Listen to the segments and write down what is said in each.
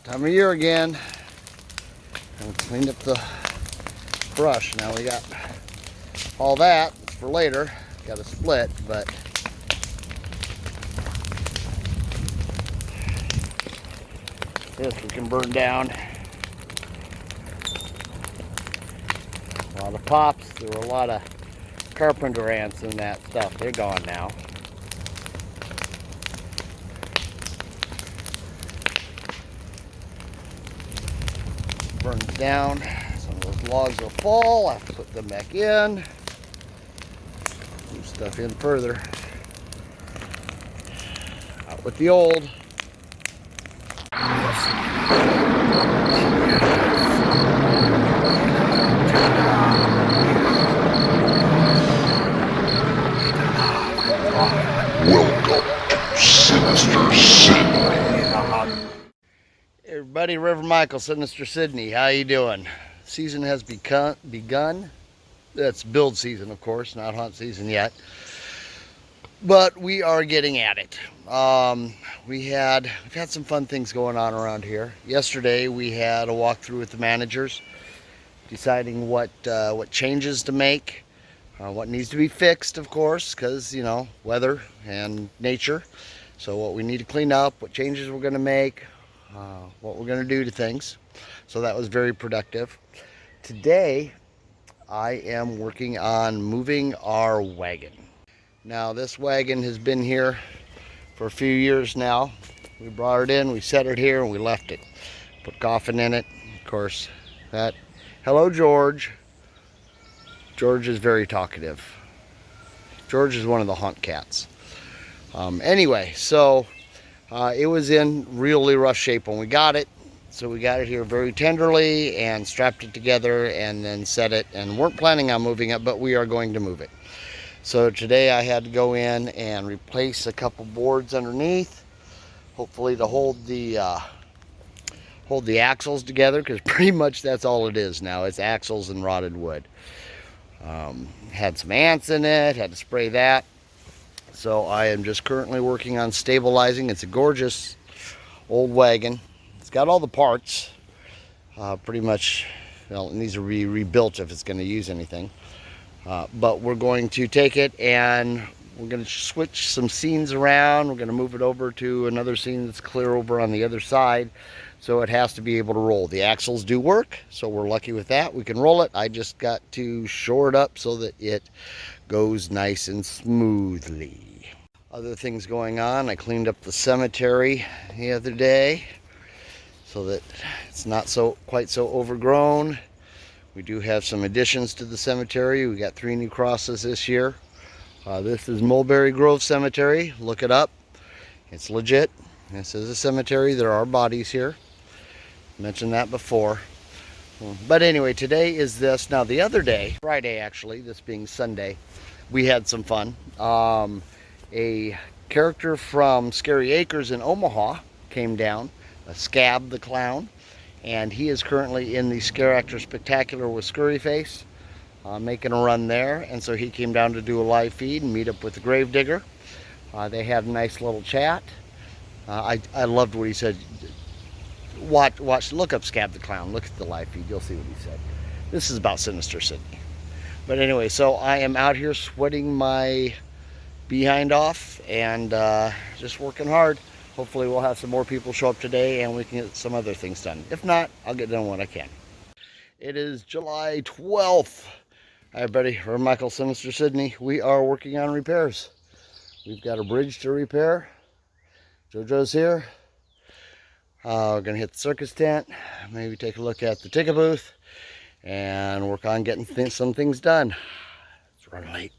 Time of year again. And cleaned up the brush. Now we got all that. It's for later. Got a split, but this we can burn down. A lot of pops. There were a lot of carpenter ants and that stuff. They're gone now. Burns down. Some of those logs will fall. I have to put them back in. Move stuff in further. Out with the old. Welcome to Sinister Sidney. Hey everybody, Reverend Michael, Sinister Sidney. How you doing? Season has begun. That's build season, of course, not hunt season yet. But we are getting at it. We've had some fun things going on around here. Yesterday we had a walkthrough with the managers, deciding what changes to make, what needs to be fixed, of course, because you know, weather and nature. So what we need to clean up, what changes we're going to make, what we're going to do to things. So that was very productive. Today I am working on moving our wagon. Now this wagon has been here for a few years now. We brought it in, we set it here, and we left it. Put coffin in it. Of course, that. Hello, George. George is very talkative. George is one of the hunt cats. Anyway, so it was in really rough shape when we got it. So we got it here very tenderly and strapped it together and then set it, and weren't planning on moving it, but we are going to move it. So today I had to go in and replace a couple boards underneath, hopefully to hold the axles together, because pretty much that's all it is now. It's axles and rotted wood. Had some ants in it, had to spray that. So I am just currently working on stabilizing. It's a gorgeous old wagon. It's got all the parts. Pretty much, well, it needs to be rebuilt if it's going to use anything. But we're going to take it and we're going to switch some scenes around. We're going to move it over to another scene that's clear over on the other side. So it has to be able to roll. The axles do work, so we're lucky with that. We can roll it. I just got to shore it up so that it goes nice and smoothly. Other things going on. I cleaned up the cemetery the other day so that it's not quite so overgrown. We do have some additions to the cemetery. We got 3 new crosses this year. This is Mulberry Grove Cemetery. Look it up. It's legit. This is a cemetery. There are bodies here. Mentioned that before. But anyway, today is this. Now the other day, Friday actually, this being Sunday, we had some fun. A character from Scary Acres in Omaha came down, a Scab the Clown, and he is currently in the Scare Actor Spectacular with Scurryface, making a run there. And so he came down to do a live feed and meet up with the Gravedigger. They had a nice little chat. I loved what he said. Watch, look up Scab the Clown, look at the live feed, you'll see what he said. This is about Sinister Sidney. But anyway, so I am out here sweating my behind off and just working hard. Hopefully we'll have some more people show up today and we can get some other things done. If not, I'll get done what I can. It is July 12th. Hi everybody, we're Michael, Sinister Sidney. We are working on repairs. We've got a bridge to repair. JoJo's here. We're going to hit the circus tent, maybe take a look at the ticket booth, and work on getting some things done. It's running late.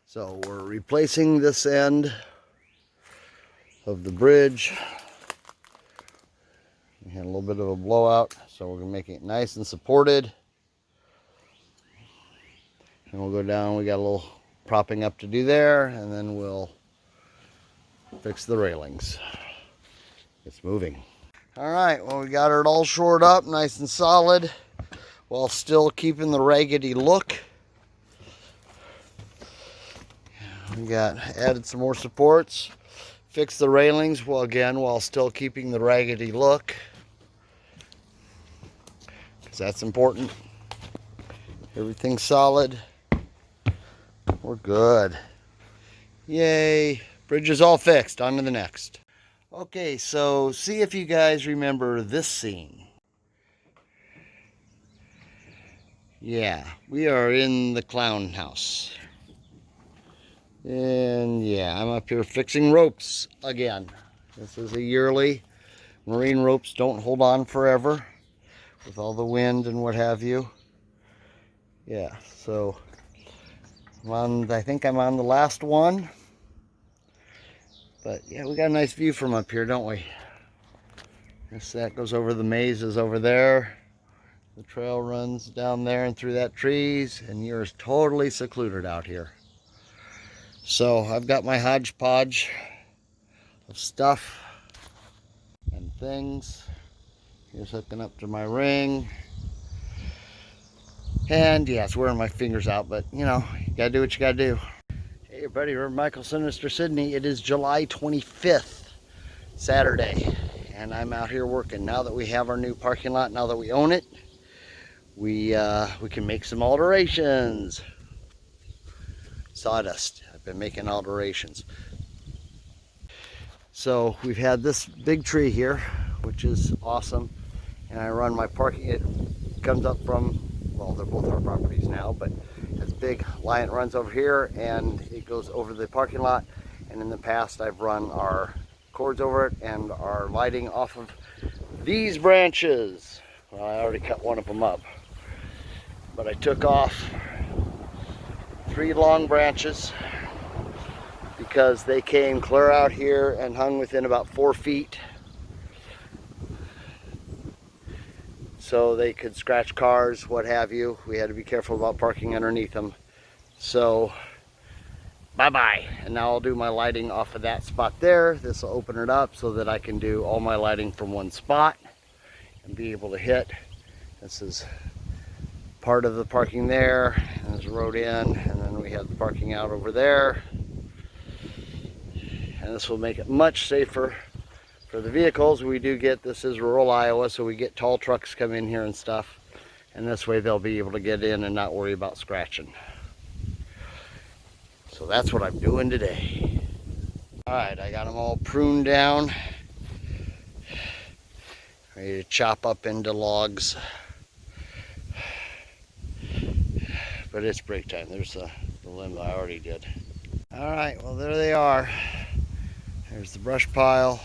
So we're replacing this end of the bridge. We had a little bit of a blowout, so we're going to make it nice and supported. And we'll go down, we got a little propping up to do there, and then we'll fix the railings. It's moving. All right, well, we got it all shored up nice and solid while still keeping the raggedy look. We got added some more supports. Fix the railings, well, again, while still keeping the raggedy look, because that's important. Everything's solid. We're good. Yay. Bridge is all fixed. On to the next. Okay, so see if you guys remember this scene. Yeah, we are in the clown house. And yeah, I'm up here fixing ropes again. This is a yearly. Marine ropes don't hold on forever with all the wind and what have you. Yeah, so I think I'm on the last one. But yeah, we got a nice view from up here, don't we? That goes over the mazes over there. The trail runs down there and through that trees, and you're totally secluded out here. So I've got my hodgepodge of stuff and things. Here's hooking up to my ring. And yeah, it's wearing my fingers out, but you know, you gotta do what you gotta do. Hey everybody, we're Michael Sinister Sidney. It is July 25th, Saturday, and I'm out here working. Now that we have our new parking lot, now that we own it, we can make some alterations. Sawdust. I've been making alterations. So we've had this big tree here, which is awesome, and I run my parking. It comes up from, well, they're both our properties now, but this big line runs over here and it goes over the parking lot. And in the past, I've run our cords over it and our lighting off of these branches. Well, I already cut one of them up, but I took off 3 long branches because they came clear out here and hung within about 4 feet, so they could scratch cars, what have you. We had to be careful about parking underneath them. So bye-bye. And now I'll do my lighting off of that spot there. This will open it up so that I can do all my lighting from one spot and be able to hit. This is part of the parking there, and there's a road in, and then we have the parking out over there. And this will make it much safer for the vehicles. We do get, this is rural Iowa, so we get tall trucks come in here and stuff, and this way they'll be able to get in and not worry about scratching. So that's what I'm doing today. All right, I got them all pruned down, ready to chop up into logs. But it's break time. There's the limb I already did. All right, well, there they are. There's the brush pile,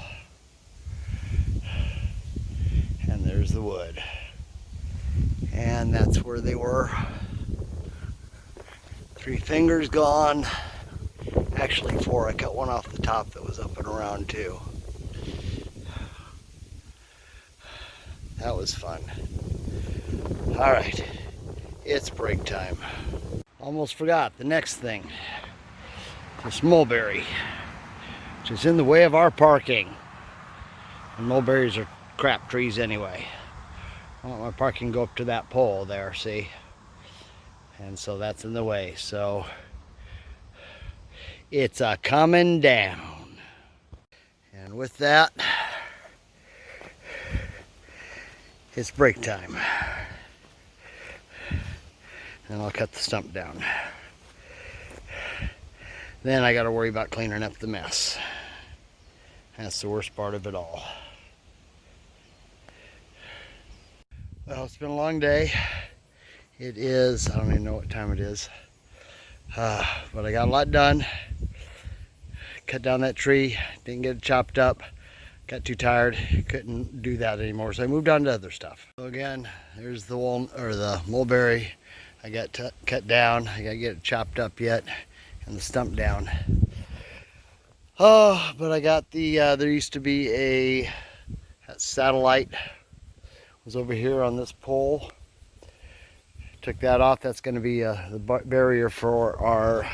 and there's the wood. And that's where they were. 3 fingers gone. Actually 4. I cut one off the top that was up and around too. That was fun. All right, it's break time. Almost forgot the next thing. This mulberry, which is in the way of our parking. And mulberries are crap trees anyway. I want my parking to go up to that pole there, see? And so that's in the way. So it's a coming down. And with that, it's break time. And I'll cut the stump down. Then I got to worry about cleaning up the mess. That's the worst part of it all. Well, it's been a long day. It is, I don't even know what time it is. But I got a lot done. Cut down that tree, didn't get it chopped up. Got too tired, couldn't do that anymore. So I moved on to other stuff. So again, there's the mulberry. I got cut down. I gotta get it chopped up yet, and the stump down. Oh, but I got the, there used to be a satellite, was over here on this pole. Took that off. That's going to be the barrier for our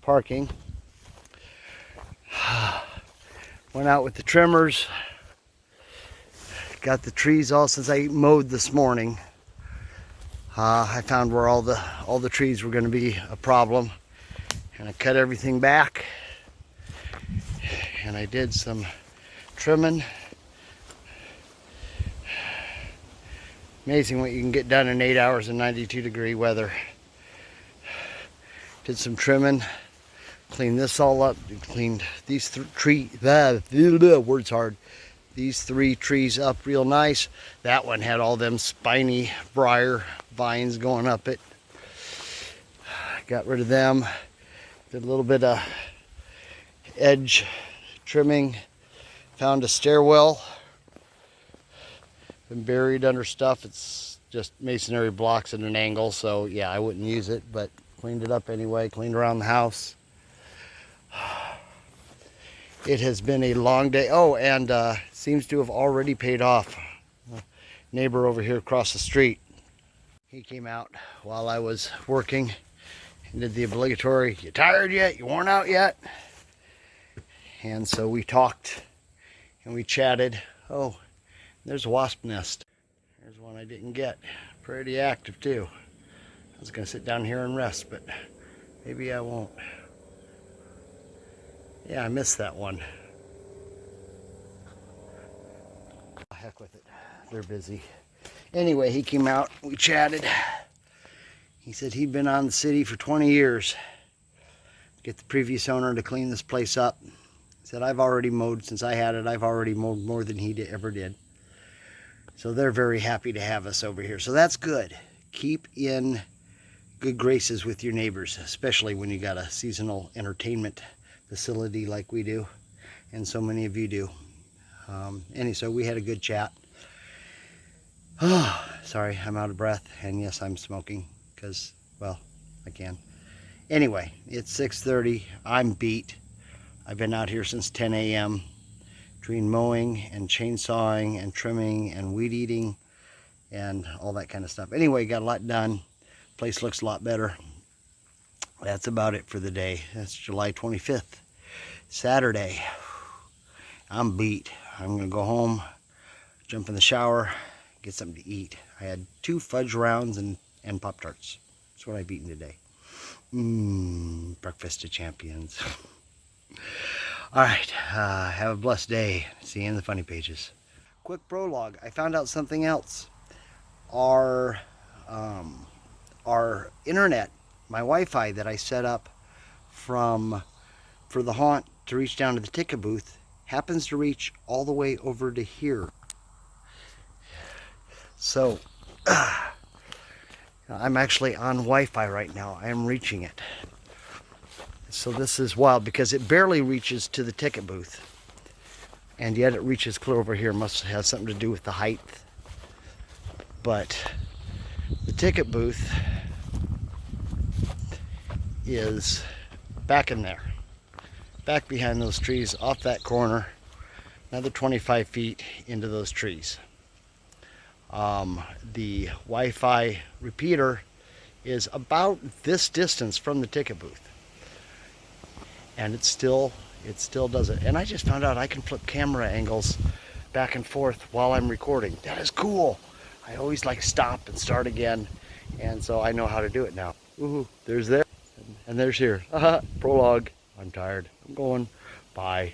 parking. Went out with the trimmers. Got the trees all, since I mowed this morning. I found where all the trees were going to be a problem, and I cut everything back. and I did some trimming. Amazing what you can get done in 8 hours in 92-degree weather. Did some trimming, cleaned this all up, cleaned these words hard. These 3 trees up real nice. That one had all them spiny briar vines going up it. Got rid of them. Did a little bit of edge trimming. Found a stairwell. Been buried under stuff. It's just masonry blocks at an angle, so yeah, I wouldn't use it, but cleaned it up anyway. Cleaned around the house. It has been a long day. Oh, and seems to have already paid off. Neighbor over here across the street, he came out while I was working and did the obligatory, "You tired yet? You worn out yet?" And so we talked and we chatted. Oh, there's a wasp nest. There's one I didn't get. Pretty active too. I was gonna sit down here and rest, but maybe I won't. Yeah, I missed that one. Heck with it. They're busy. Anyway, he came out, we chatted. He said he'd been on the city for 20 years. Get the previous owner to clean this place up. He said, I've already mowed since I had it. I've already mowed more than he ever did. So they're very happy to have us over here. So that's good. Keep in good graces with your neighbors, especially when you got a seasonal entertainment facility like we do, and so many of you do. So we had a good chat. Oh, sorry, I'm out of breath, and yes, I'm smoking because, well, I can. Anyway, it's 6:30. I'm beat. I've been out here since 10 a.m. between mowing and chainsawing and trimming and weed eating and all that kind of stuff. Anyway, got a lot done. Place looks a lot better. That's about it for the day. That's July 25th, Saturday. I'm beat. I'm gonna go home, jump in the shower, get something to eat. I had 2 fudge rounds and Pop-Tarts. That's what I've eaten today. Breakfast of champions. All right, have a blessed day. See you in the funny pages. Quick prologue. I found out something else. Our internet, my Wi-Fi that I set up for the haunt to reach down to the ticket booth, happens to reach all the way over to here. So I'm actually on Wi-Fi right now. I am reaching it. So this is wild because it barely reaches to the ticket booth, and yet it reaches clear over here. Must have something to do with the height. But the ticket booth is back in there, back behind those trees, off that corner, another 25 feet into those trees. The Wi-Fi repeater is about this distance from the ticket booth, and it still does it. And I just found out I can flip camera angles back and forth while I'm recording. That is cool. I always like stop and start again, and so I know how to do it now. Ooh, there's there and there's here. Prologue. I'm tired. I'm going. Bye.